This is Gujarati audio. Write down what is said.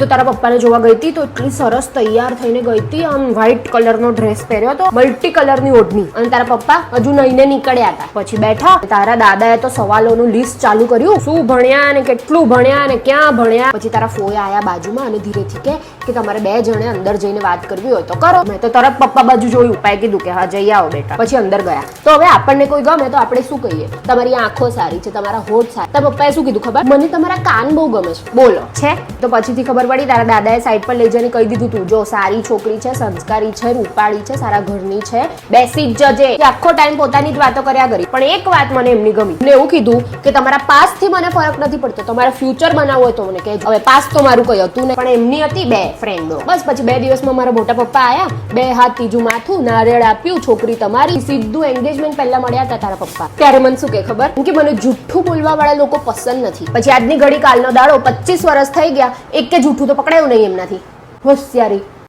તો તારા પપ્પાને જોવા ગઈ હતી તો એટલી સરસ તૈયાર થઈને ગઈ હતી, આમ વ્હાઈટ કલરનો ડ્રેસ પહેર્યો હતો, મલ્ટી કલરની ઓઢણી, અને તારા પપ્પા હજુ નહીને નીકળ્યા હતા. પછી બેઠા, તારા દાદાએ તો સવાલોનું લિસ્ટ ચાલુ કર્યું, શું ભણ્યા ને કેટલું ભણ્યા ને ક્યાં ભણ્યા. પછી તારા ફોઈ આયા બાજુમાં અને ધીરેથી કે તમારે 2 જણે અંદર જઈને વાત કરવી હોય તો કરો. મેં તો તારા પપ્પા બાજુ જોયું, ઉપાય કીધું કે હા જઈ આવો બેટા. પછી અંદર ગયા. તો હવે આપણને કોઈ ગમે તો આપણે શું કહીએ? તમારી આંખો સારી છે, તમારા હોઠ સારા. તારા પપ્પાએ શું કીધું ખબર? મને તમારા કાન બહુ ગમે છે. બોલો છે. તો પછીથી ખબર પડી તારા દાદાએ સાઈડ પર લઈ જઈને કહી દીધું, તું જો સારી છોકરી છે, સંસ્કારી છે, રૂપાળી છે, સારા ઘરની છે, બેસી જ જજે. આખો ટાઈમ પોતાની જ વાતો કર્યા કરી. પણ એક વાત મને એમની ગમી, મને એવું કીધું કે તમારા પાસ્ટ થી મને ફરક નથી પડતો, તમારા ફ્યુચર બનાવવું હોય તો મને કહેજો. હવે પાસ્ટ તો મારું કઈ હતું ને, પણ એમની હતી 2 ફ્રેન્ડો. બસ પછી 2 દિવસમાં મારા મોટા પપ્પા આયા, 2 હાથ ત્રીજું માથું, નારિયેળ આપ્યું, છોકરી તમારી. સીધું એંગેજમેન્ટ પહેલા મળ્યા હતા તારા પપ્પા. ત્યારે મને શું કે ખબર? કે મને જુઠ્ઠું બોલવા વાળા લોકો પસંદ નથી. પછી આજની ઘડી કાલનો દાડો, 25 વર્ષ થઈ ગયા, એક કે જુઠ્ઠું તો પકડાયું નહીં એમનાથી. હોશિયારી.